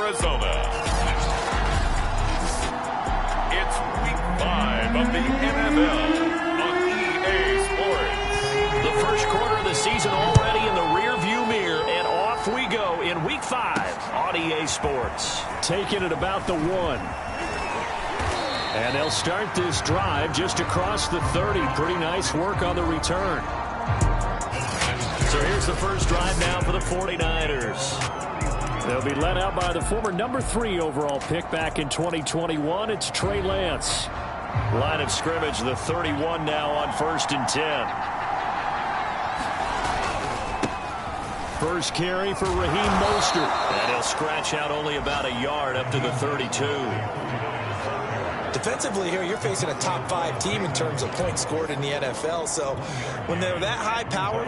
Arizona. It's Week 5 of the NFL on EA Sports. The first quarter of the season already in the rearview mirror, and off we go in Week 5 on EA Sports. Taking it about the 1. And they'll start this drive just across the 30. Pretty nice work on the return. So here's the first drive now for the 49ers. They'll be led out by the former number 3 overall pick back in 2021. It's Trey Lance. Line of scrimmage, the 31 now on 1st and 10. First carry for Raheem Mostert. And he'll scratch out only about a yard up to the 32. Defensively here, you're facing a top 5 team in terms of points scored in the NFL. So when they're that high-powered,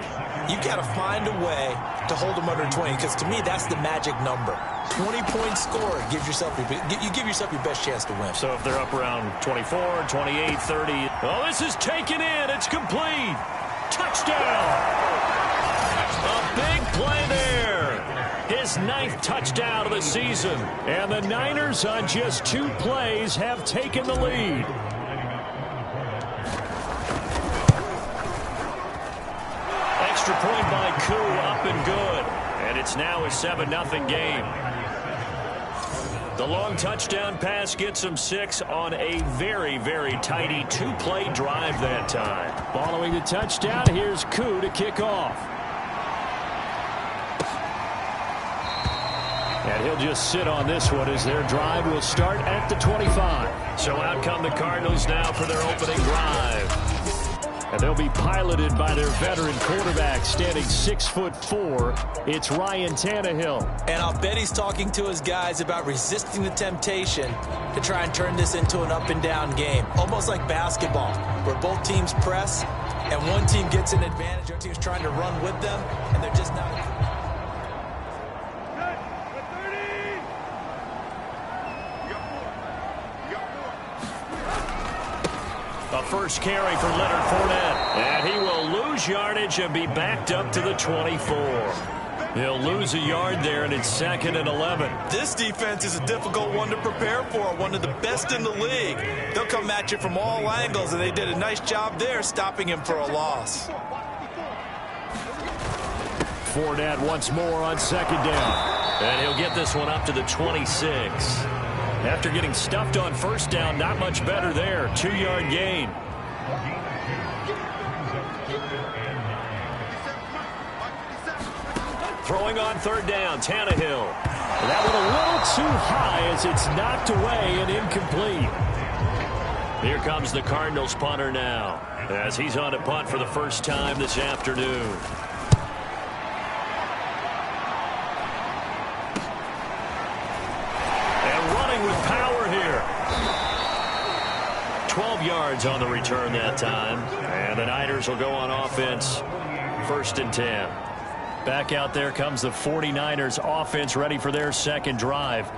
you've got to find a way to hold them under 20. Because to me, that's the magic number. 20 points scored gives yourself you give yourself your best chance to win. So if they're up around 24, 28, 30. Oh, this is taken in. It's complete. Touchdown. A big play there. His 9th touchdown of the season. And the Niners on just 2 plays have taken the lead. Extra point by Koo, up and good. And it's now a 7-0 game. The long touchdown pass gets him 6 on a very, very tidy 2-play drive that time. Following the touchdown, here's Koo to kick off. And he'll just sit on this one as their drive will start at the 25. So out come the Cardinals now for their opening drive. And they'll be piloted by their veteran quarterback, standing 6'4". It's Ryan Tannehill. And I'll bet he's talking to his guys about resisting the temptation to try and turn this into an up-and-down game. Almost like basketball, where both teams press, and one team gets an advantage, the other team's trying to run with them, and they're just not... A first carry for Leonard Fournette. And he will lose yardage and be backed up to the 24. He'll lose a yard there, and it's 2nd and 11. This defense is a difficult one to prepare for, one of the best in the league. They'll come at you from all angles, and they did a nice job there stopping him for a loss. Fournette once more on 2nd down. And he'll get this one up to the 26. After getting stuffed on 1st down, not much better there. 2-yard gain. Throwing on 3rd down, Tannehill. That one a little too high as it's knocked away and incomplete. Here comes the Cardinals punter now, as he's on to punt for the first time this afternoon. With power here. 12 yards on the return that time. And the Niners will go on offense. 1st and 10. Back out there comes the 49ers offense, ready for their 2nd drive.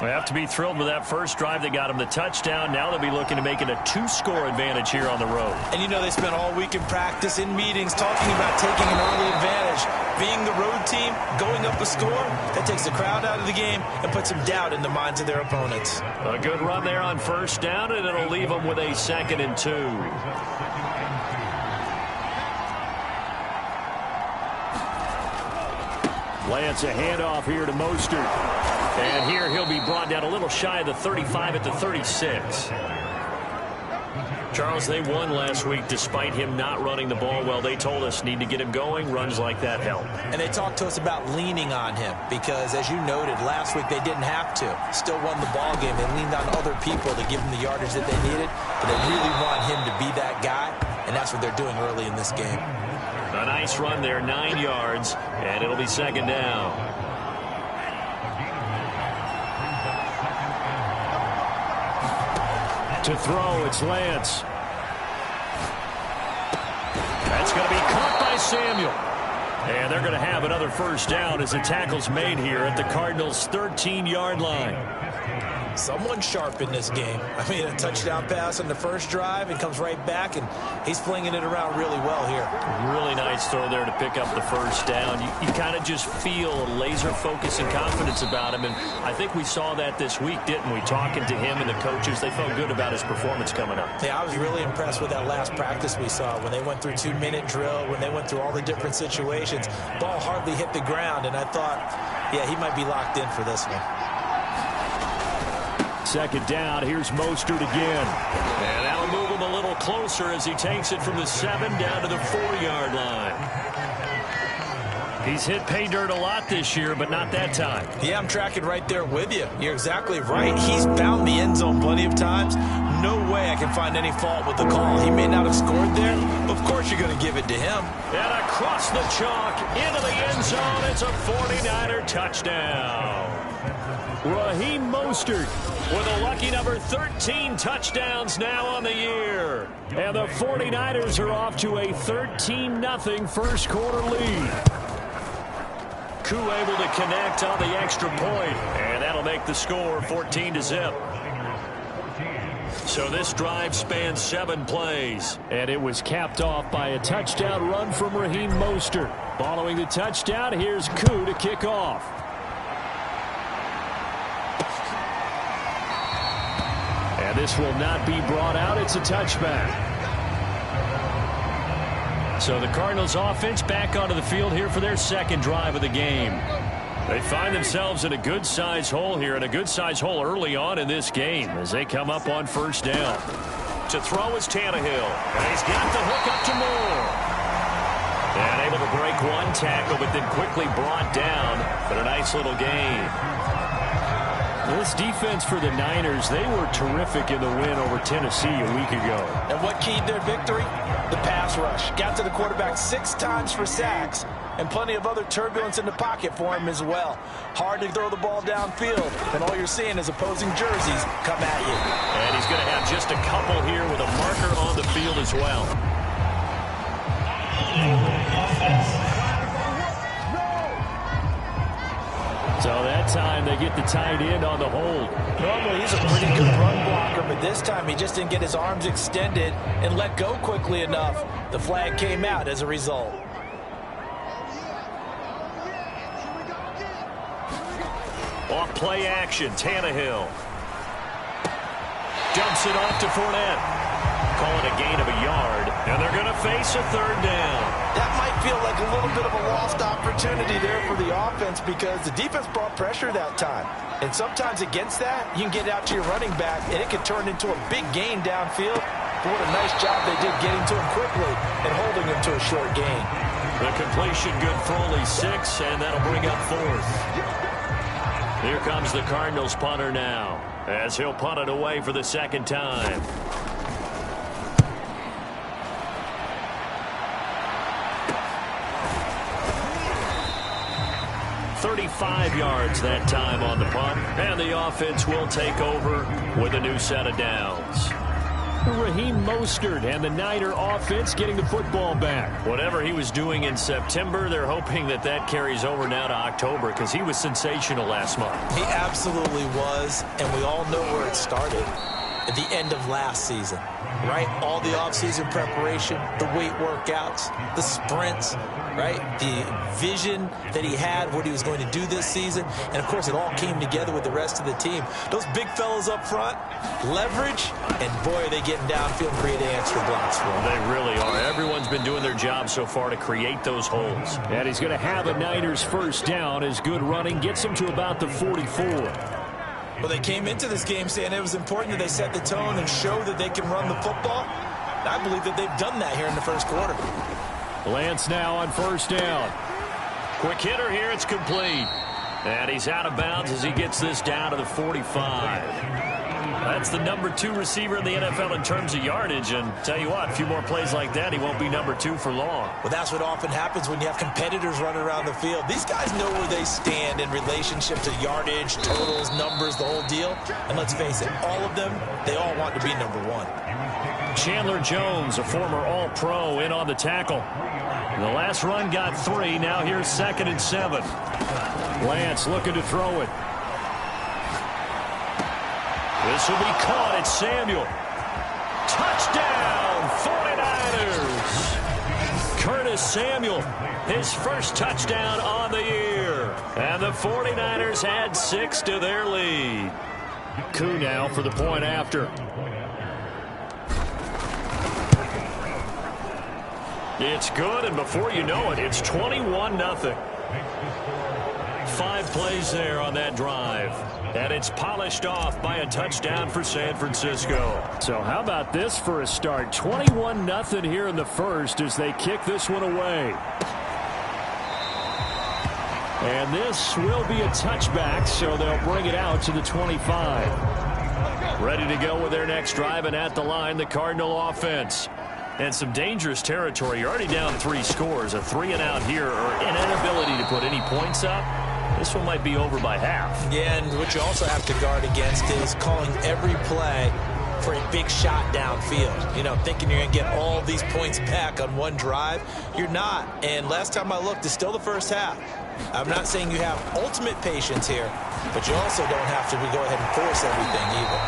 They have to be thrilled with that first drive. They got him the touchdown. Now they'll be looking to make it a 2-score advantage here on the road. And you know they spent all week in practice, in meetings, talking about taking an early advantage. Being the road team, going up a score, that takes the crowd out of the game and puts some doubt in the minds of their opponents. A good run there on 1st down, and it'll leave them with a 2nd and 2. Lance a handoff here to Mostert. And here he'll be brought down a little shy of the 35 at the 36. Charles, they won last week despite him not running the ball well. They told us need to get him going. Runs like that help. And they talked to us about leaning on him because, as you noted, last week they didn't have to. Still won the ball game. They leaned on other people to give them the yardage that they needed. But they really want him to be that guy, and that's what they're doing early in this game. A nice run there, 9 yards, and it'll be 2nd down. To throw, it's Lance. That's going to be caught by Samuel. And they're going to have another 1st down as the tackle's made here at the Cardinals' 13-yard line. Someone's sharp in this game. I mean, a touchdown pass on the first drive and comes right back, and he's flinging it around really well here. Really nice throw there to pick up the first down. You kind of just feel a laser focus and confidence about him, and I think we saw that this week, didn't we? Talking to him and the coaches, they felt good about his performance coming up. Yeah, I was really impressed with that last practice we saw when they went through 2-minute drill, when they went through all the different situations. Ball hardly hit the ground, and I thought, yeah, he might be locked in for this one. Second down, here's Mostert again. And that'll move him a little closer as he takes it from the 7 down to the 4-yard line. He's hit pay dirt a lot this year, but not that time. Yeah, I'm tracking right there with you. You're exactly right. He's found the end zone plenty of times. No way I can find any fault with the call. He may not have scored there. Of course you're going to give it to him. And across the chalk, into the end zone. It's a 49er touchdown. Raheem Mostert with a lucky number 13 touchdowns now on the year. And the 49ers are off to a 13-0 first quarter lead. Koo able to connect on the extra point, and that'll make the score 14-0. So this drive spans 7 plays. And it was capped off by a touchdown run from Raheem Mostert. Following the touchdown, here's Koo to kick off. And this will not be brought out. It's a touchback. So the Cardinals offense back onto the field here for their second drive of the game. They find themselves in a good-sized hole here, and a good-sized hole early on in this game as they come up on first down. To throw is Tannehill, and he's got the hook up to Moore. And able to break one tackle, but then quickly brought down, but a nice little gain. This defense for the Niners, they were terrific in the win over Tennessee a week ago. And what keyed their victory? The pass rush. Got to the quarterback 6 times for sacks, and plenty of other turbulence in the pocket for him as well. Hard to throw the ball downfield, and all you're seeing is opposing jerseys come at you. And he's going to have just a couple here with a marker on the field as well. So that time they get the tight end on the hold. Normally he's a pretty good run blocker, but this time he just didn't get his arms extended and let go quickly enough. The flag came out as a result. Off play action, Tannehill. Dumps it off to Fournette. Call it a gain of a yard, and they're going to face a 3rd down. That might feel like a little bit of a lost opportunity there for the offense because the defense brought pressure that time. And sometimes against that, you can get out to your running back, and it can turn into a big gain downfield. But what a nice job they did getting to him quickly and holding him to a short gain. The completion good for only 6, and that'll bring up 4th. Here comes the Cardinals punter now, as he'll punt it away for the 2nd time. 35 yards that time on the punt, and the offense will take over with a new set of downs. Raheem Mostert and the Niner offense getting the football back. Whatever he was doing in September, they're hoping that that carries over now to October because he was sensational last month. He absolutely was, and we all know where it started. At the end of last season, right? All the offseason preparation, the weight workouts, the sprints, right? The vision that he had, what he was going to do this season. And, of course, it all came together with the rest of the team. Those big fellas up front, leverage, and, boy, are they getting downfield and creating extra blocks for him. They really are. Everyone's been doing their job so far to create those holes. And he's going to have a Niners first down as good running gets him to about the 44. Well, they came into this game saying it was important that they set the tone and show that they can run the football. I believe that they've done that here in the first quarter. Lance now on first down. Quick hitter here. It's complete. And he's out of bounds as he gets this down to the 45. That's the number 2 receiver in the NFL in terms of yardage. And tell you what, a few more plays like that, he won't be number 2 for long. Well, that's what often happens when you have competitors running around the field. These guys know where they stand in relationship to yardage, totals, numbers, the whole deal. And let's face it, all of them, they all want to be number 1. Chandler Jones, a former All-Pro, in on the tackle. The last run got 3. Now here's 2nd and 7. Lance looking to throw it. This will be caught. It's Samuel. Touchdown, 49ers. Curtis Samuel, his first touchdown on the year. And the 49ers add 6 to their lead. Koo now for the point after. It's good, and before you know it, it's 21-0. 5 plays there on that drive. And it's polished off by a touchdown for San Francisco. So how about this for a start? 21-0 here in the first as they kick this one away. And this will be a touchback, so they'll bring it out to the 25. Ready to go with their next drive, and at the line, the Cardinal offense. And some dangerous territory. You're already down 3 scores. A 3-and-out here, or an inability to put any points up. This one might be over by half. Yeah, and what you also have to guard against is calling every play for a big shot downfield. You know, thinking you're going to get all these points back on one drive. You're not. And last time I looked, it's still the first half. I'm not saying you have ultimate patience here, but you also don't have to go ahead and force everything either.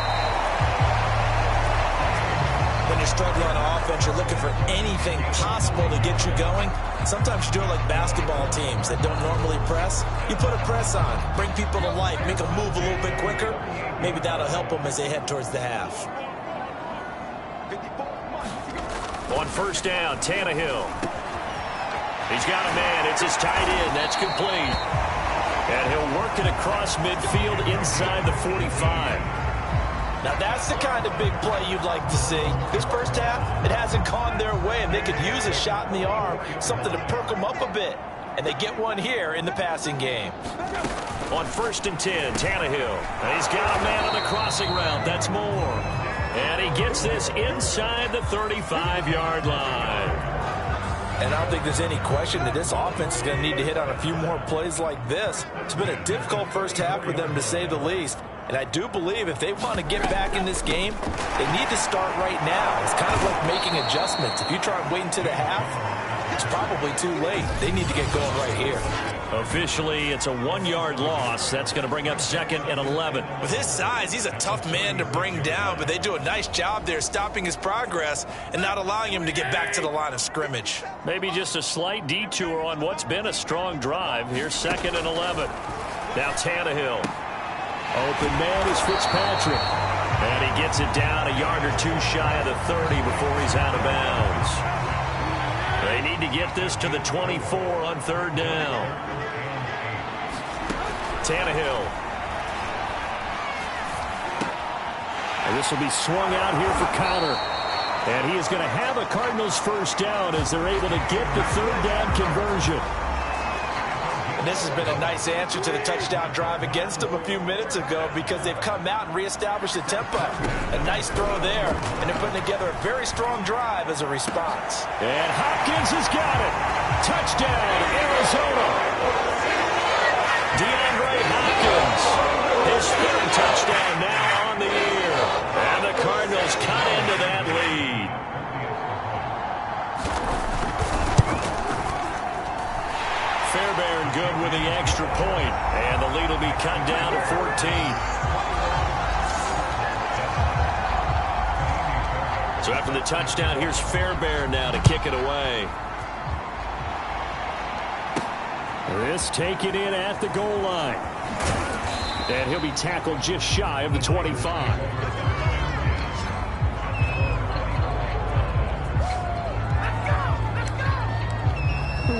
When you're struggling on offense, you're looking for anything possible to get you going. Sometimes you do it like basketball teams that don't normally press. You put a press on, bring people to life, make them move a little bit quicker. Maybe that'll help them as they head towards the half. On first down, Tannehill. He's got a man. It's his tight end. That's complete. And he'll work it across midfield inside the 45. Now that's the kind of big play you'd like to see. This first half, it hasn't gone their way, and they could use a shot in the arm, something to perk them up a bit. And they get one here in the passing game. On first and 10, Tannehill. And he's got a man on the crossing route. That's more. And he gets this inside the 35-yard line. And I don't think there's any question that this offense is going to need to hit on a few more plays like this. It's been a difficult first half for them, to say the least. And I do believe if they want to get back in this game, they need to start right now. It's kind of like making adjustments. If you try and wait until the half, it's probably too late. They need to get going right here. Officially, it's a 1-yard loss. That's going to bring up 2nd and 11. With his size, he's a tough man to bring down, but they do a nice job there stopping his progress and not allowing him to get back to the line of scrimmage. Maybe just a slight detour on what's been a strong drive. Here's 2nd and 11. Now Tannehill. Open man is Fitzpatrick. And he gets it down a yard or two shy of the 30 before he's out of bounds. They need to get this to the 24 on 3rd down. Tannehill. And this will be swung out here for Connor. And he is going to have a Cardinals first down as they're able to get the 3rd down conversion. And this has been a nice answer to the touchdown drive against them a few minutes ago, because they've come out and reestablished the tempo. A nice throw there, and they're putting together a very strong drive as a response. And Hopkins has got it. Touchdown, Arizona. DeAndre Hopkins. His 3rd touchdown now on the year. And the Cardinals cut into that lead. Fairbairn good with the extra point, and the lead will be cut down to 14. So after the touchdown, here's Fairbairn now to kick it away. This taken in at the goal line. And he'll be tackled just shy of the 25.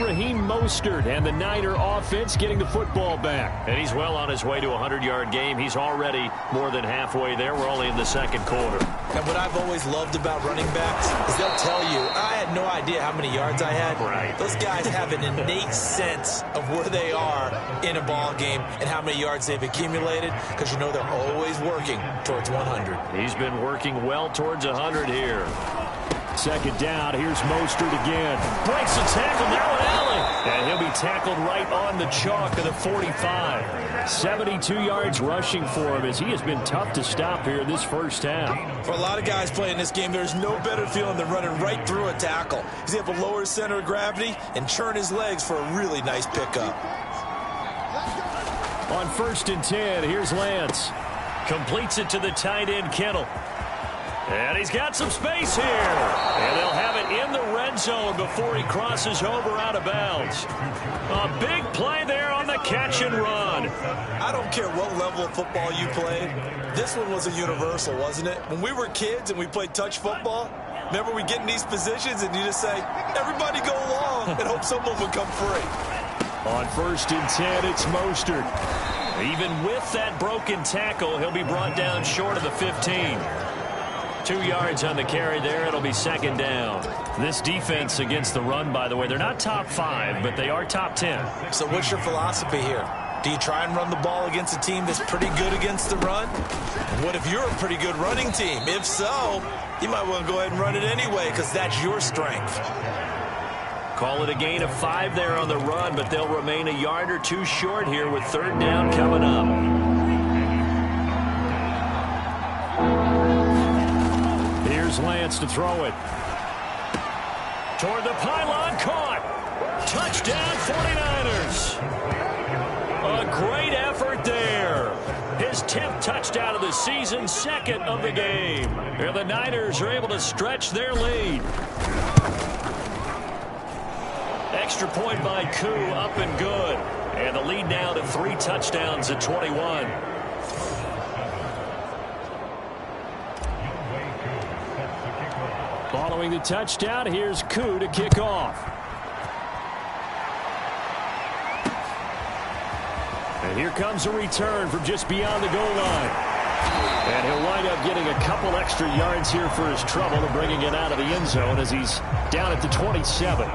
Raheem Mostert and the Niner offense getting the football back. And he's well on his way to a 100-yard game. He's already more than halfway there. We're only in the 2nd quarter. And what I've always loved about running backs is they'll tell you, I had no idea how many yards I had. Right. Those guys have an innate sense of where they are in a ball game and how many yards they've accumulated, because you know they're always working towards 100. He's been working well towards 100 here. 2nd down, here's Mostert again. Breaks the tackle, now an alley. And he'll be tackled right on the chalk of the 45. 72 yards rushing for him, as he has been tough to stop here in this first half. For a lot of guys playing this game, there's no better feeling than running right through a tackle. He's able to lower his center of gravity and churn his legs for a really nice pickup. On 1st and 10, here's Lance. Completes it to the tight end, Kittle. And he's got some space here. And they'll have it in the red zone before he crosses over out of bounds. A big play there on the catch and run. I don't care what level of football you played. This one was a universal, wasn't it? When we were kids and we played touch football, remember we get in these positions and you just say, everybody go along and hope someone would come free. On 1st and 10, it's Mostert. Even with that broken tackle, he'll be brought down short of the 15. 2 yards on the carry there. It'll be 2nd down. This defense against the run, by the way, they're not top 5, but they are top 10. So what's your philosophy here? Do you try and run the ball against a team that's pretty good against the run? What if you're a pretty good running team? If so, you might want to go ahead and run it anyway because that's your strength. Call it a gain of 5 there on the run, but they'll remain a yard or 2 short here with 3rd down coming up. Here's Lance to throw it. Toward the pylon, caught. Touchdown, 49ers. A great effort there. His 10th touchdown of the season, 2nd of the game. And the Niners are able to stretch their lead. Extra point by Koo, up and good. And the lead now to 3 touchdowns at 21. Following the touchdown, here's Koo to kick off. And here comes a return from just beyond the goal line. And he'll wind up getting a couple extra yards here for his trouble and bringing it out of the end zone as he's down at the 27.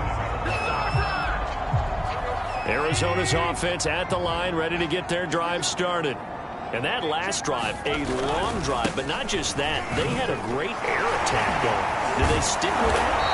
Arizona's offense at the line, ready to get their drive started. And that last drive, a long drive, but not just that. They had a great air attack going. Did they stick with that?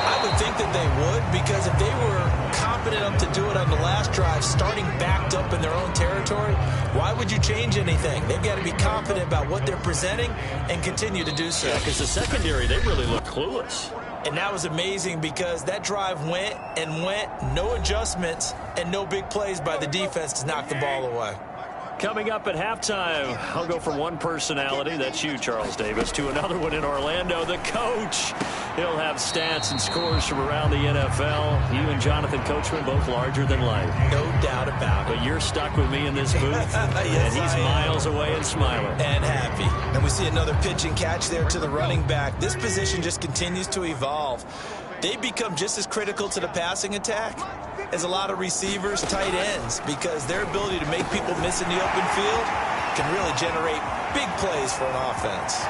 I would think that they would, because if they were confident enough to do it on the last drive, starting backed up in their own territory, why would you change anything? They've got to be confident about what they're presenting and continue to do so. Yeah, because the secondary, they really look clueless. And that was amazing because that drive went and went, no adjustments, and no big plays by the defense to knock the ball away. Coming up at halftime, I'll go from one personality, that's you, Charles Davis, to another one in Orlando, the coach. He'll have stats and scores from around the NFL. You and Jonathan Coachman, both larger than life. No doubt about it. But you're stuck with me in this booth, yes, and he's miles away and smiling. And happy. And we see another pitch and catch there to the running back. This position just continues to evolve. They become just as critical to the passing attack as a lot of receivers, tight ends, because their ability to make people miss in the open field can really generate big plays for an offense.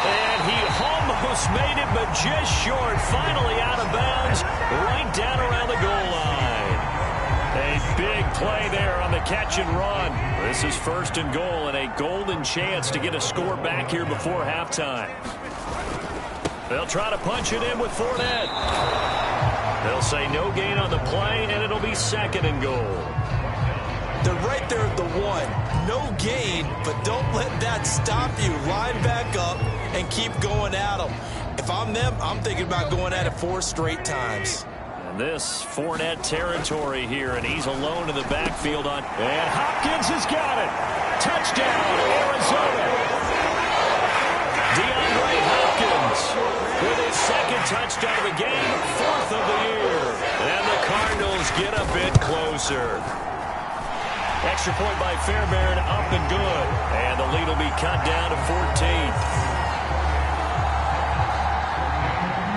And he almost made it, but just short. Finally out of bounds, right down around the goal line. A big play there on the catch and run. This is 1st and goal and a golden chance to get a score back here before halftime. They'll try to punch it in with Fournette. They'll say no gain on the play, and it'll be 2nd and goal. They're right there at the 1. No gain, but don't let that stop you. Line back up and keep going at them. If I'm them, I'm thinking about going at it 4 straight times. And this Fournette territory here, and he's alone in the backfield on. And Hopkins has got it. Touchdown, Arizona. DeAndre Hopkins with his 2nd touchdown of the game, 4th of the year. And the Cardinals get a bit closer. Extra point by Fairbairn, up and good. And the lead will be cut down to 14.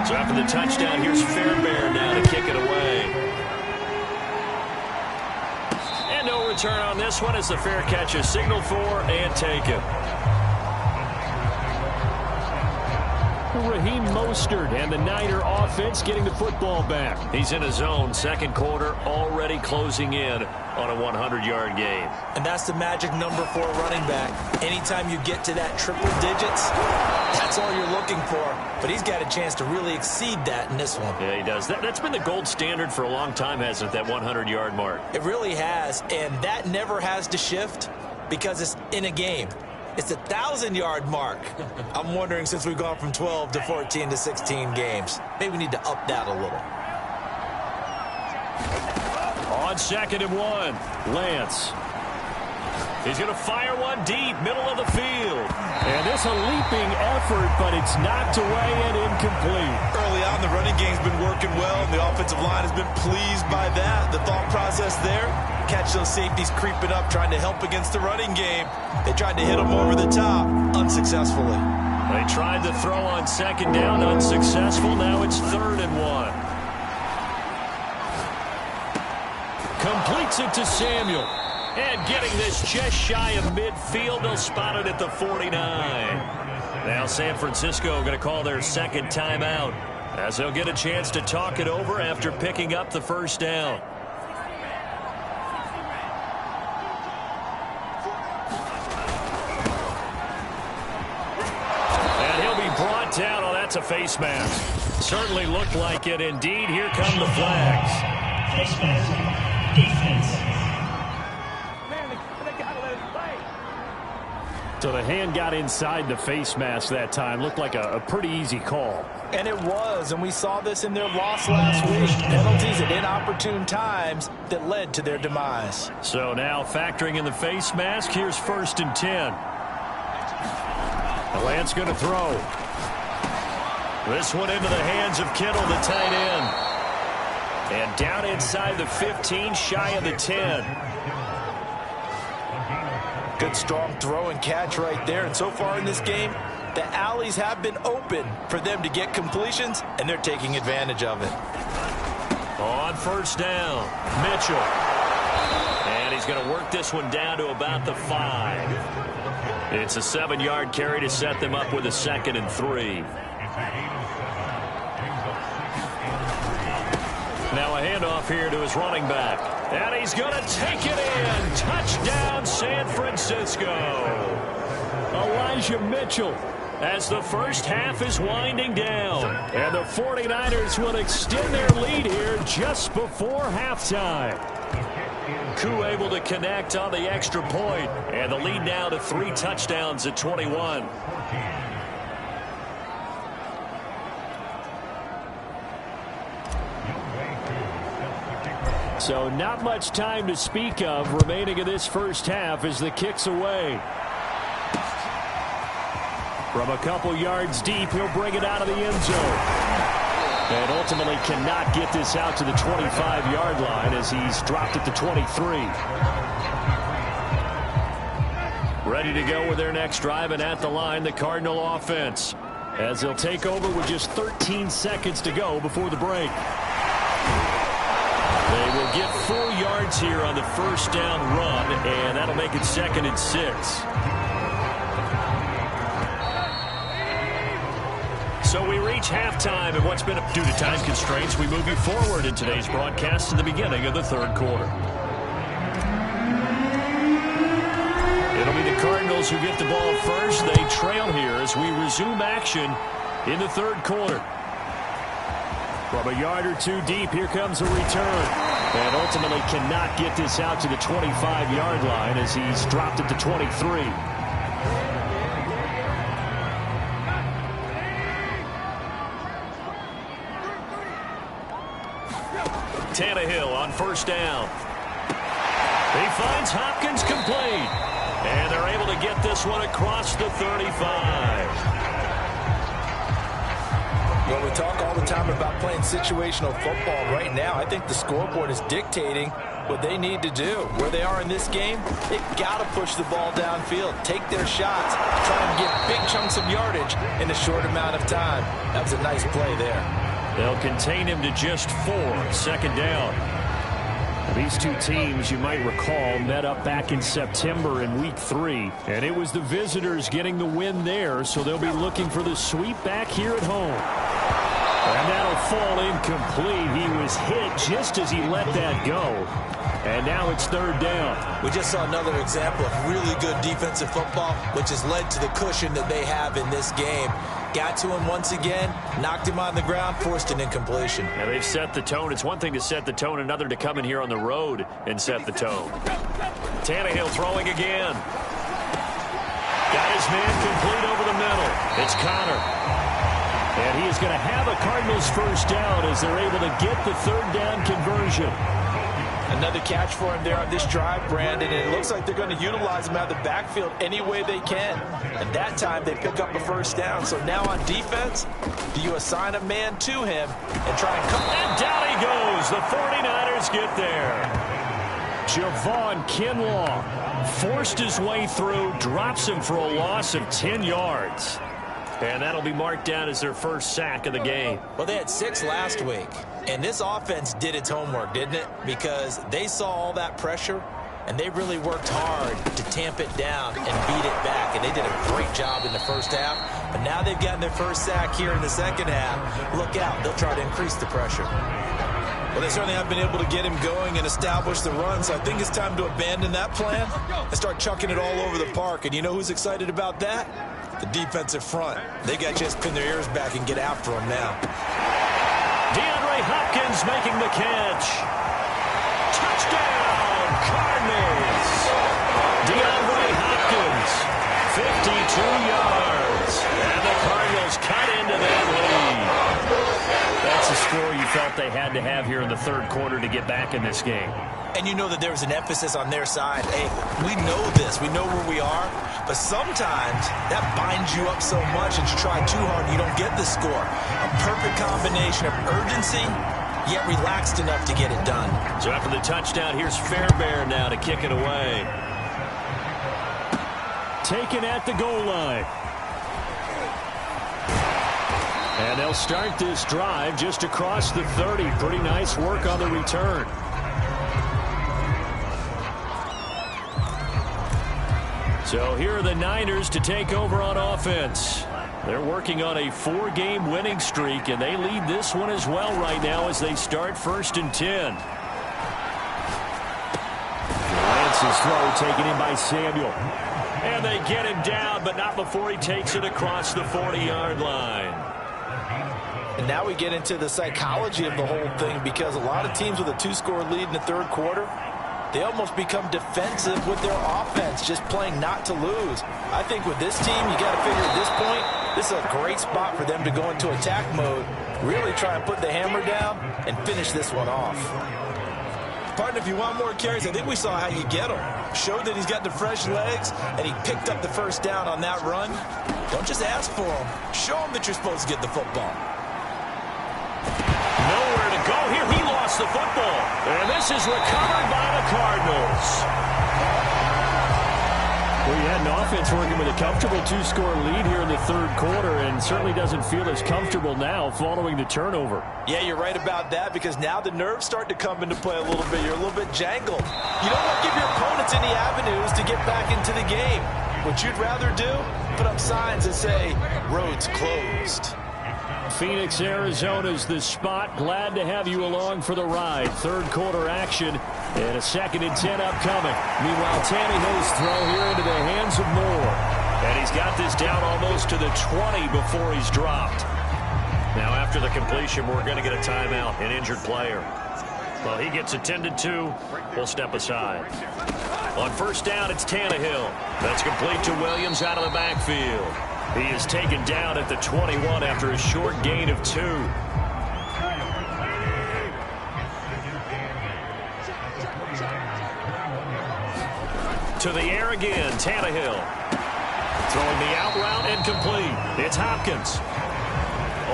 So after the touchdown, here's Fairbairn now to kick it away. And no return on this one as the fair catch is signaled for and taken. Raheem Mostert and the Niner offense getting the football back. He's in his zone, 2nd quarter, already closing in on a 100-yard game. And that's the magic number for a running back. Anytime you get to that triple digits, that's all you're looking for. But he's got a chance to really exceed that in this one. Yeah, he does. That's been the gold standard for a long time, hasn't it, that 100-yard mark? It really has, and that never has to shift because it's in a game. It's a 1,000-yard mark. I'm wondering, since we've gone from 12 to 14 to 16 games, maybe we need to up that a little. On 2nd and 1, Lance. He's going to fire one deep, middle of the field. And it's a leaping effort, but it's knocked away and incomplete. Early on, the running game's been working well, and the offensive line has been pleased by that. The thought process there, catch those safeties creeping up, trying to help against the running game. They tried to hit them over the top, unsuccessfully. They tried to throw on second down, unsuccessful. Now it's 3rd and 1. Completes it to Samuel. And getting this just shy of midfield, they'll spot it at the 49. Now San Francisco going to call their second timeout, as they'll get a chance to talk it over after picking up the first down. And he'll be brought down. Oh, that's a face mask. Certainly looked like it. Indeed, here come the flags. Face mask. Defense. So the hand got inside the face mask that time. Looked like a pretty easy call. And it was, and we saw this in their loss last week. Penalties at inopportune times that led to their demise. So now factoring in the face mask, here's 1st and 10. The Lance going to throw. This one into the hands of Kittle, the tight end. And down inside the 15, shy of the 10. Good strong throw and catch right there. And so far in this game, the alleys have been open for them to get completions, and they're taking advantage of it. On 1st down, Mitchell. And he's going to work this one down to about the 5. It's a 7-yard carry to set them up with a 2nd and 3. Now a handoff here to his running back. And he's going to take it in. Touchdown, San Francisco. Elijah Mitchell. As the first half is winding down. And the 49ers will extend their lead here just before halftime. Koo able to connect on the extra point. And the lead now to 3 touchdowns at 21. So not much time to speak of remaining in this first half as the kick's away. From a couple yards deep, he'll bring it out of the end zone. And ultimately cannot get this out to the 25-yard line as he's dropped it to 23. Ready to go with their next drive, and at the line, the Cardinal offense, as they'll take over with just 13 seconds to go before the break. They will get 4 yards here on the first down run, and that'll make it 2nd and 6. So we reach halftime, and what's been up due to time constraints, we move you forward in today's broadcast to the beginning of the 3rd quarter. It'll be the Cardinals who get the ball first. They trail here as we resume action in the 3rd quarter. From a yard or 2 deep, here comes a return. And ultimately cannot get this out to the 25-yard line as he's dropped it to 23. Tannehill on 1st down. He finds Hopkins complete. And they're able to get this one across the 35. Well, we talk all the time about playing situational football. Right now, I think the scoreboard is dictating what they need to do. Where they are in this game, they've got to push the ball downfield, take their shots, try and get big chunks of yardage in a short amount of time. That was a nice play there. They'll contain him to just 4, 2nd down. These two teams, you might recall, met up back in September in Week 3. And it was the visitors getting the win there, so they'll be looking for the sweep back here at home. And that'll fall incomplete. He was hit just as he let that go. And now it's 3rd down. We just saw another example of really good defensive football, which has led to the cushion that they have in this game. Got to him once again, knocked him on the ground, forced an incompletion. Yeah, they've set the tone. It's one thing to set the tone, another to come in here on the road and set the tone. Tannehill throwing again. Got his man complete over the middle. It's Connor. And he is going to have a Cardinals first down as they're able to get the 3rd down conversion. Another catch for him there on this drive, Brandon, and it looks like they're going to utilize him out of the backfield any way they can. And that time they pick up a first down. So now on defense, do you assign a man to him and try and come? And down he goes. The 49ers get there. Javon Kinlaw forced his way through, drops him for a loss of 10 yards. And that'll be marked down as their first sack of the game. Well, they had 6 last week, and this offense did its homework, didn't it? Because they saw all that pressure, and they really worked hard to tamp it down and beat it back, and they did a great job in the first half. But now they've gotten their first sack here in the second half. Look out. They'll try to increase the pressure. Well, they certainly have been able to get him going and establish the run, so I think it's time to abandon that plan and start chucking it all over the park. And you know who's excited about that? The defensive front. They got to just pin their ears back and get after him now. DeAndre Hopkins making the catch. Touchdown, Cardinals. DeAndre Hopkins, 52 yards. And the Cardinals cut into that lead. That's a score you felt they had to have here in the third quarter to get back in this game. And you know that there was an emphasis on their side. Hey, we know this. We know where we are. But sometimes that binds you up so much that you try too hard and you don't get the score. A perfect combination of urgency, yet relaxed enough to get it done. So after the touchdown, here's Fairbairn now to kick it away. Taken at the goal line. And they'll start this drive just across the 30. Pretty nice work on the return. So here are the Niners to take over on offense. They're working on a 4-game winning streak, and they lead this one as well right now as they start 1st and 10. Lance's throw taken in by Samuel. And they get him down, but not before he takes it across the 40-yard line. And now we get into the psychology of the whole thing, because a lot of teams with a 2-score lead in the third quarter, they almost become defensive with their offense, just playing not to lose. I think with this team, you got to figure at this point, this is a great spot for them to go into attack mode, really try and put the hammer down and finish this one off. Partner, if you want more carries, I think we saw how you get him. Showed that he's got the fresh legs, and he picked up the first down on that run. Don't just ask for him. Show him that you're supposed to get the football. Nowhere to go here. He lost the football. And this is recovered by the Cardinals. Well, you had an offense working with a comfortable 2-score lead here in the third quarter, and certainly doesn't feel as comfortable now following the turnover. Yeah, you're right about that, because now the nerves start to come into play a little bit. You're a little bit jangled. You don't want to give your opponents any avenues to get back into the game. What you'd rather do, put up signs that say, roads closed. Phoenix, Arizona's the spot. Glad to have you along for the ride. Third quarter action and a 2nd and 10 upcoming. Meanwhile, Tannehill's throw here into the hands of Moore. And he's got this down almost to the 20 before he's dropped. Now after the completion, we're going to get a timeout, an injured player. Well, he gets attended to. We'll step aside. On first down, it's Tannehill. That's complete to Williams out of the backfield. He is taken down at the 21 after a short gain of 2. To the air again, Tannehill. Throwing the out route incomplete. It's Hopkins.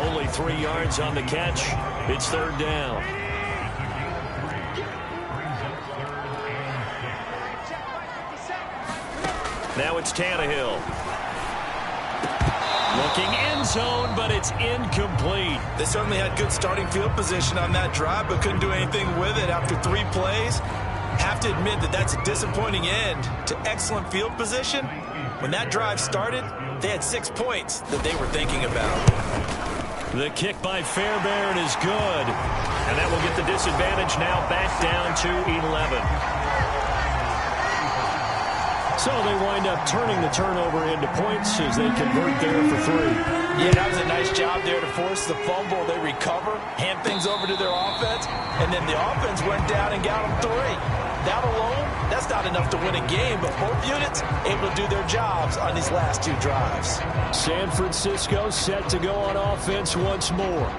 Only 3 yards on the catch. It's third down. Now it's Tannehill. Looking end zone, but it's incomplete. They certainly had good starting field position on that drive, but couldn't do anything with it after 3 plays. Have to admit that that's a disappointing end to excellent field position. When that drive started, they had 6 points that they were thinking about. The kick by Fairbairn is good. And that will get the disadvantage now back down to 11. So they wind up turning the turnover into points as they convert there for 3. Yeah, that was a nice job there to force the fumble. They recover, hand things over to their offense, and then the offense went down and got them 3. That alone, that's not enough to win a game, but both units able to do their jobs on these last 2 drives. San Francisco set to go on offense once more.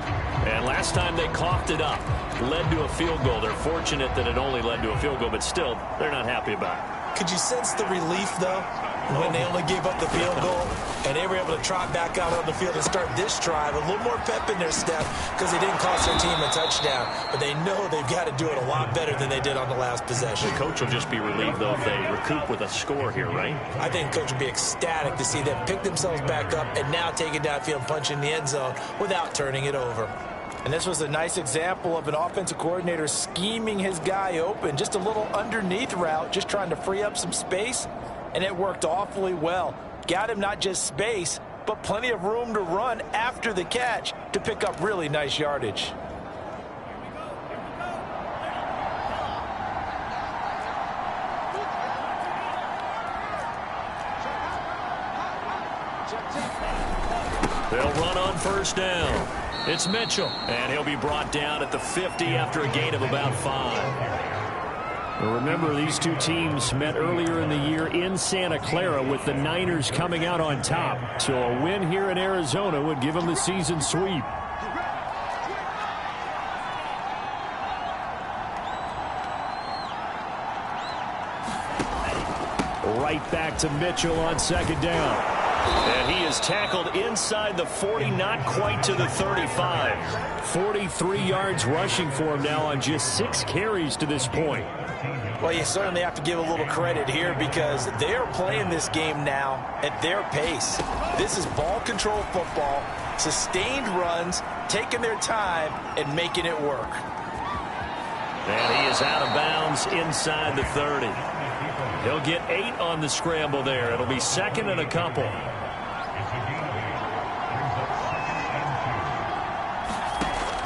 And last time they coughed it up, led to a field goal. They're fortunate that it only led to a field goal, but still, they're not happy about it. Could you sense the relief, though, when they only gave up the field goal and they were able to trot back out on the field and start this drive? A little more pep in their step because they didn't cost their team a touchdown, but they know they've got to do it a lot better than they did on the last possession. The coach will just be relieved, though, if they recoup with a score here, right? I think the coach would be ecstatic to see them pick themselves back up and now take it downfield and punch in the end zone without turning it over. And this was a nice example of an offensive coordinator scheming his guy open. Just a little underneath route, just trying to free up some space, and it worked awfully well. Got him not just space, but plenty of room to run after the catch to pick up really nice yardage. They'll run on first down. It's Mitchell, and he'll be brought down at the 50 after a gain of about 5. Remember, these two teams met earlier in the year in Santa Clara with the Niners coming out on top. So a win here in Arizona would give them the season sweep. Right back to Mitchell on second down. And he is tackled inside the 40, not quite to the 35. 43 yards rushing for him now on just 6 carries to this point. Well, you certainly have to give a little credit here because they're playing this game now at their pace. This is ball control football, sustained runs, taking their time and making it work. And he is out of bounds inside the 30. He'll get 8 on the scramble there. It'll be second and a couple.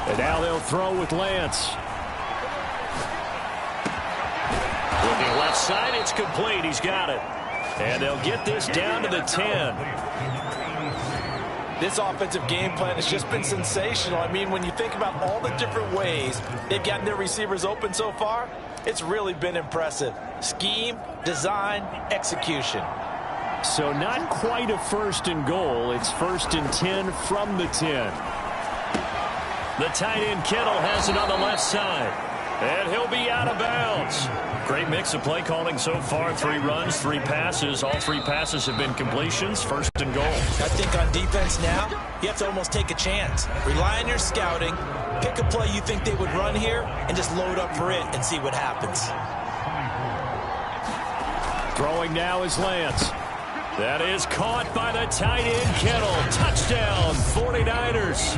And now they'll throw with Lance. Looking left side, it's complete. He's got it. And they'll get this down to the 10. This offensive game plan has just been sensational. I mean, when you think about all the different ways they've gotten their receivers open so far, it's really been impressive. Scheme, design, execution. So not quite a first and goal. It's first and 10 from the 10. The tight end Kittle has it on the left side. And he'll be out of bounds. Great mix of play calling so far. 3 runs, 3 passes. All 3 passes have been completions. First and goal. I think on defense now, you have to almost take a chance. Rely on your scouting. Pick a play you think they would run here and just load up for it and see what happens. Throwing now is Lance. That is caught by the tight end Kittle. Touchdown, 49ers.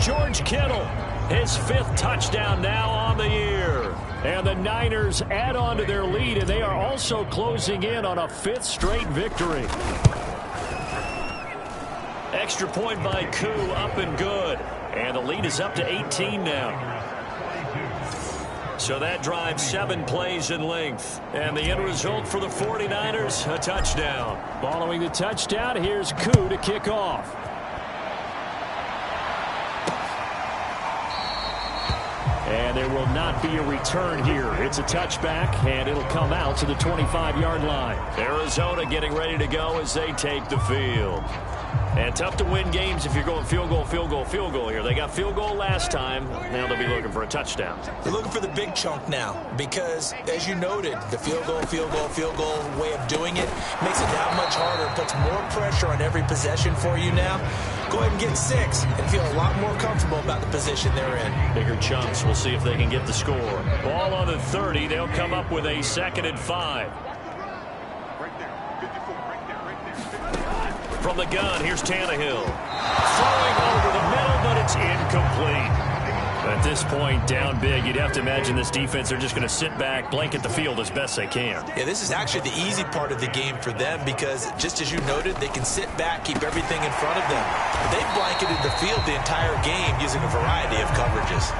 George Kittle, his 5th touchdown now on the year. And the Niners add on to their lead, and they are also closing in on a 5th straight victory. Extra point by Koo, up and good. And the lead is up to 18 now. So that drive 7 plays in length. And the end result for the 49ers, a touchdown. Following the touchdown, here's Koo to kick off. And there will not be a return here. It's a touchback, and it'll come out to the 25-yard line. Arizona getting ready to go as they take the field. And tough to win games if you're going field goal, field goal, field goal here. They got field goal last time. Now they'll be looking for a touchdown. They're looking for the big chunk now because, as you noted, the field goal way of doing it makes it that much harder and puts more pressure on every possession for you now. Go ahead and get 6 and feel a lot more comfortable about the position they're in. Bigger chunks. We'll see if they can get the score. Ball on the 30. They'll come up with a 2nd and 5. From the gun, here's Tannehill. Throwing over the middle, but it's incomplete. At this point, down big, you'd have to imagine this defense, they're just going to sit back, blanket the field as best they can. Yeah, this is actually the easy part of the game for them because, just as you noted, they can sit back, keep everything in front of them. But they've blanketed the field the entire game using a variety of coverages.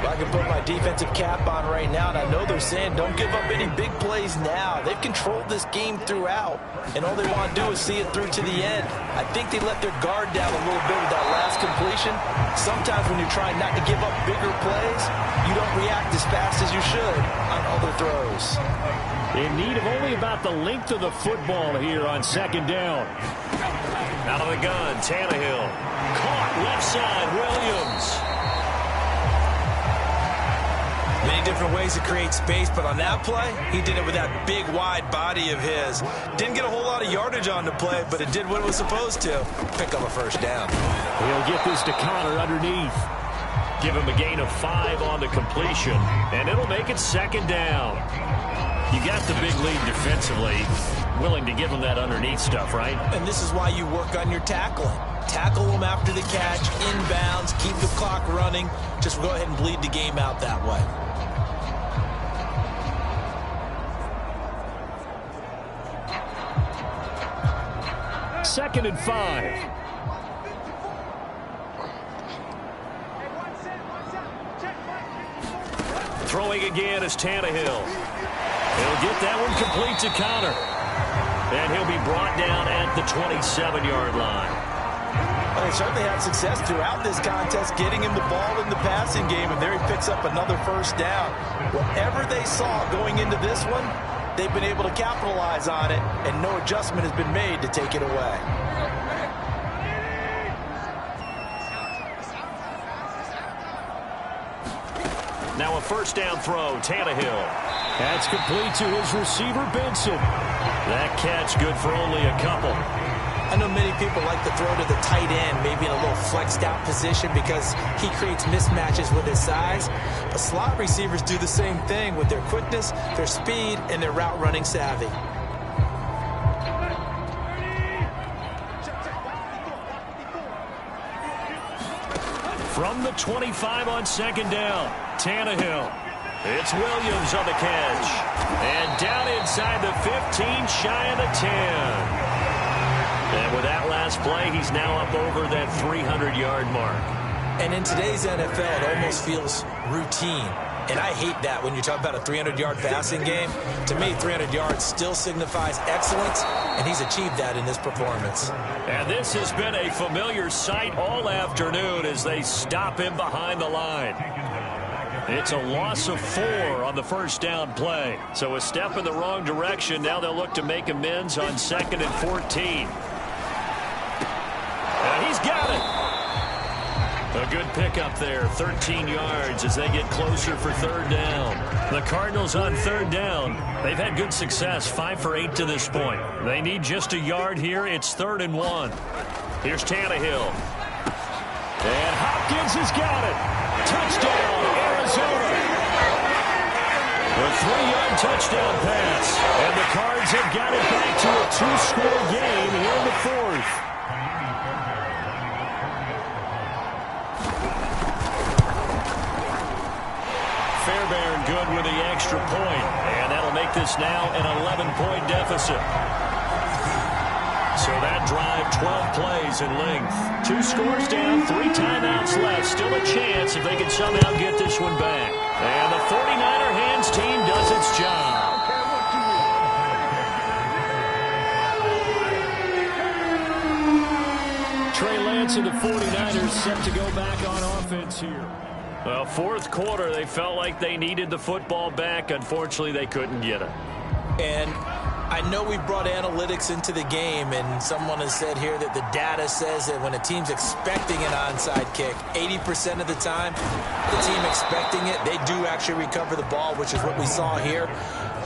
I can put my defensive cap on right now, and I know they're saying don't give up any big plays now. They've controlled this game throughout, and all they want to do is see it through to the end. I think they let their guard down a little bit with that last completion. Sometimes when you're trying not to give up bigger plays, you don't react as fast as you should on other throws. In need of only about the length of the football here on 2nd down. Out of the gun, Tannehill. Caught left side, Williams. Many different ways to create space, but on that play, he did it with that big, wide body of his. Didn't get a whole lot of yardage on the play, but it did what it was supposed to. Pick up a first down. He'll get this to Connor underneath. Give him a gain of 5 on the completion, and it'll make it second down. You got the big lead defensively. Willing to give him that underneath stuff, right? And this is why you work on your tackling. Tackle them after the catch, inbounds, keep the clock running. Just go ahead and bleed the game out that way. Second and 5. Throwing again is Tannehill. He'll get that one complete to Connor. And he'll be brought down at the 27-yard line. Well, they certainly had success throughout this contest getting him the ball in the passing game, and there he picks up another first down. Whatever they saw going into this one, they've been able to capitalize on it, and no adjustment has been made to take it away. Now a first down throw, Tannehill. That's complete to his receiver, Benson. That catch good for only a couple. I know many people like to throw to the tight end, maybe in a little flexed out position because he creates mismatches with his size. But slot receivers do the same thing with their quickness, their speed, and their route running savvy. From the 25 on second down, Tannehill. It's Williams on the catch. And down inside the 15, shy of the 10. And with that last play, he's now up over that 300-yard mark. And in today's NFL, it almost feels routine. And I hate that when you talk about a 300-yard passing game. To me, 300 yards still signifies excellence, and he's achieved that in this performance. And this has been a familiar sight all afternoon as they stop him behind the line. It's a loss of 4 on the first down play. So a step in the wrong direction. Now they'll look to make amends on 2nd and 14. And he's got it. A good pickup there, 13 yards as they get closer for third down. The Cardinals on third down. They've had good success, 5 for 8 to this point. They need just a yard here. It's 3rd and 1. Here's Tannehill. And Hopkins has got it. Touchdown, Arizona. A 3-yard touchdown pass. And the Cards have got it back to a 2-score game here in the 4th. Fairbairn good with the extra point. And that'll make this now an 11-point deficit. So that drive, 12 plays in length. 2 scores down, 3 timeouts left. Still a chance if they can somehow get this one back. And the 49er hands team does its job. Trey Lance and the 49ers set to go back on offense here. Well, 4th quarter, they felt like they needed the football back. Unfortunately, they couldn't get it. And I know we brought analytics into the game, and someone has said here that the data says that when a team's expecting an onside kick, 80% of the time, the team expecting it, they do actually recover the ball, which is what we saw here.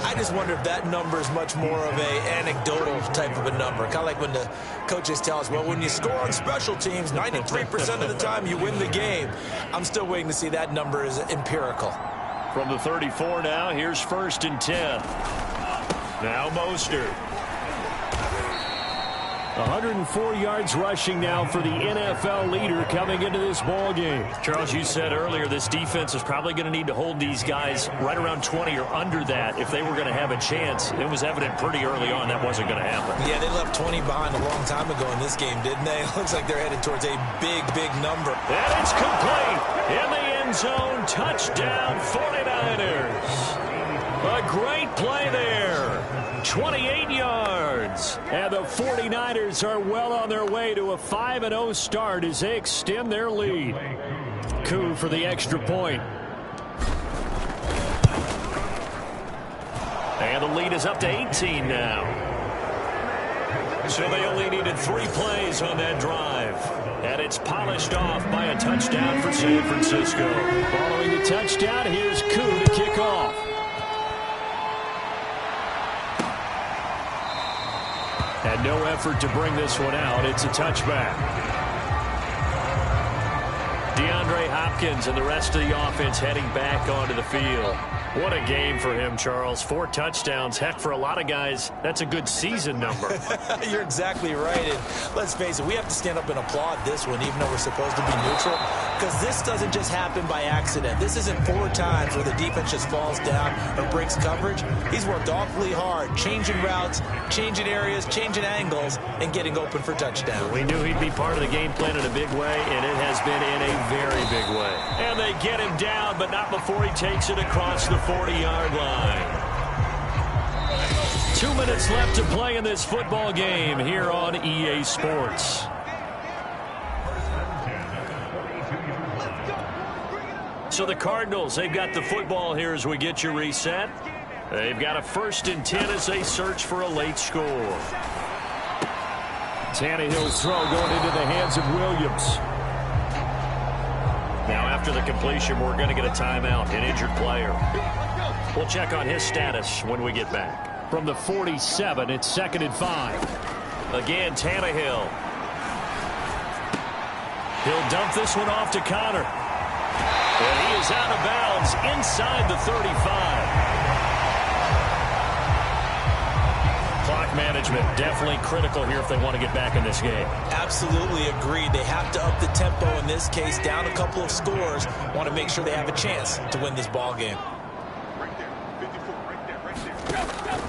I just wonder if that number is much more of a anecdotal type of a number. Kind of like when the coaches tell us, well, when you score on special teams, 93% of the time you win the game. I'm still waiting to see that number is empirical. From the 34 now, here's 1st and 10. Now Mostert. 104 yards rushing now for the NFL leader coming into this ball game. Charles, you said earlier this defense is probably going to need to hold these guys right around 20 or under that if they were going to have a chance. It was evident pretty early on that wasn't going to happen. Yeah, they left 20 behind a long time ago in this game, didn't they? It looks like they're headed towards a big, big number. And it's complete in the end zone. Touchdown 49ers. A great play there. 28 yards. And the 49ers are well on their way to a 5-0 start as they extend their lead. Coup for the extra point. And the lead is up to 18 now. So they only needed 3 plays on that drive. And it's polished off by a touchdown for San Francisco. Following the touchdown, here's Koo to kick off. And no effort to bring this one out. It's a touchback. DeAndre Hopkins and the rest of the offense heading back onto the field. What a game for him, Charles. 4 touchdowns. Heck, for a lot of guys, that's a good season number. You're exactly right. And let's face it, we have to stand up and applaud this one, even though we're supposed to be neutral, because this doesn't just happen by accident. This isn't 4 times where the defense just falls down or breaks coverage. He's worked awfully hard, changing routes, changing areas, changing angles, and getting open for touchdowns. We knew he'd be part of the game plan in a big way, and it has been in a very big way. And they get him down, but not before he takes it across the 40-yard line. 2 minutes left to play in this football game here on EA Sports. So the Cardinals, they've got the football here as we get you reset. They've got a 1st and 10 as they search for a late score. Tannehill's throw going into the hands of Williams. Now after the completion, we're going to get a timeout, an injured player. We'll check on his status when we get back. From the 47, it's 2nd and 5. Again, Tannehill. He'll dump this one off to Connor. And he is out of bounds inside the 35. Clock management definitely critical here if they want to get back in this game. Absolutely agreed. They have to up the tempo in this case, down a couple of scores. Want to make sure they have a chance to win this ball game.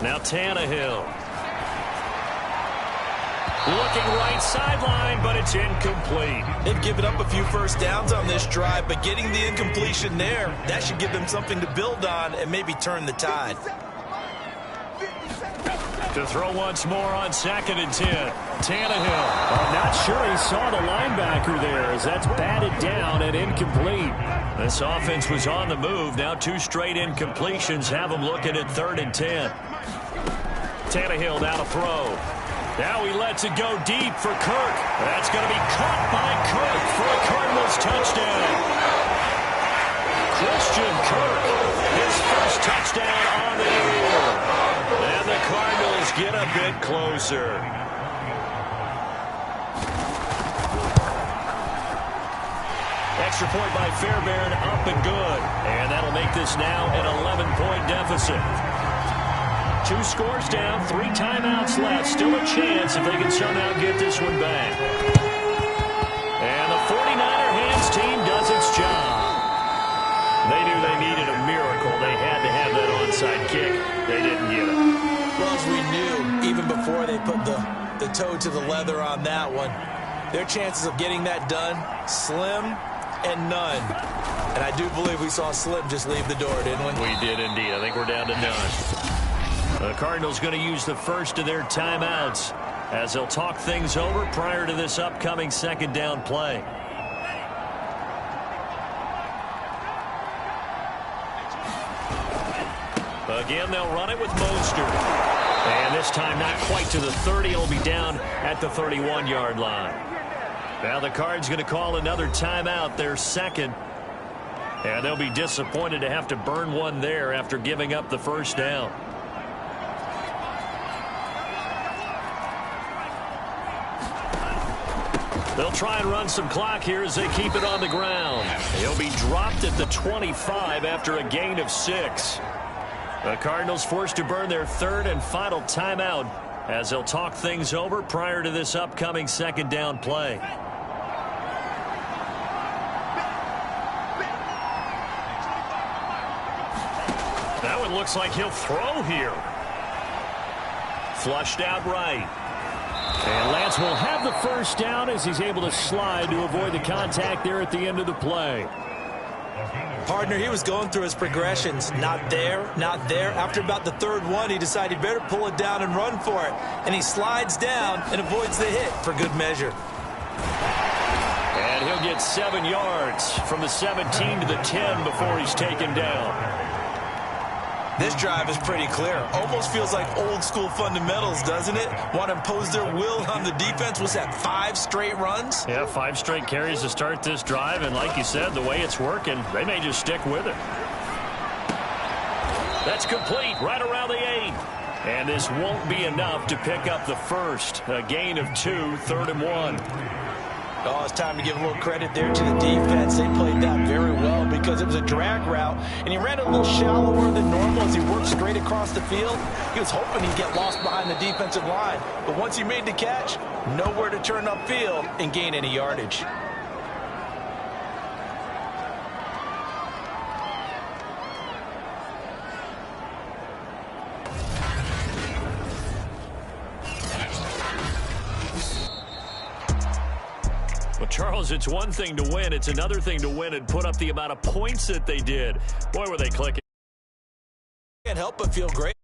Now Tannehill. Looking right sideline, but it's incomplete. They've given up a few first downs on this drive, but getting the incompletion there, that should give them something to build on and maybe turn the tide. To throw once more on 2nd and 10. Tannehill. I'm not sure he saw the linebacker there as that's batted down and incomplete. This offense was on the move. Now 2 straight incompletions have them looking at 3rd and 10. Tannehill now to throw. Now he lets it go deep for Kirk. That's going to be caught by Kirk for a Cardinals touchdown. Christian Kirk, his first touchdown on the year. And the Cardinals get a bit closer. Extra point by Fairbairn, up and good. And that'll make this now an 11-point deficit. 2 scores down, 3 timeouts left. Still a chance if they can somehow get this one back. And the 49er hands team does its job. They knew they needed a miracle. They had to have that onside kick. They didn't get it. Well, as we knew, even before they put the toe to the leather on that one, their chances of getting that done, slim and none. And I do believe we saw Slim just leave the door, didn't we? We did indeed. I think we're down to none. The Cardinals going to use the first of their timeouts as they'll talk things over prior to this upcoming 2nd down play. Again, they'll run it with Mostert. And this time not quite to the 30. It'll be down at the 31-yard line. Now the Cards going to call another timeout, their 2nd. And they'll be disappointed to have to burn one there after giving up the first down. They'll try and run some clock here as they keep it on the ground. He'll be dropped at the 25 after a gain of 6. The Cardinals forced to burn their 3rd and final timeout as they'll talk things over prior to this upcoming 2nd down play. That one looks like he'll throw here. Flushed out right. And Lance will have the first down as he's able to slide to avoid the contact there at the end of the play. Partner, he was going through his progressions. Not there, not there. After about the 3rd one, he decided better pull it down and run for it. And he slides down and avoids the hit for good measure. And he'll get 7 yards from the 17 to the 10 before he's taken down. This drive is pretty clear. Almost feels like old school fundamentals, doesn't it? Want to impose their will on the defense. Was that 5 straight runs? Yeah, 5 straight carries to start this drive. And like you said, the way it's working, they may just stick with it. That's complete right around the 8. And this won't be enough to pick up the first. A gain of 2, 3rd and 1. Oh, it's time to give a little credit there to the defense. They played that very well because it was a drag route, and he ran a little shallower than normal as he worked straight across the field. He was hoping he'd get lost behind the defensive line, but once he made the catch, nowhere to turn upfield and gain any yardage. Well, Charles, it's one thing to win. It's another thing to win and put up the amount of points that they did. Boy, were they clicking. Can't help but feel great.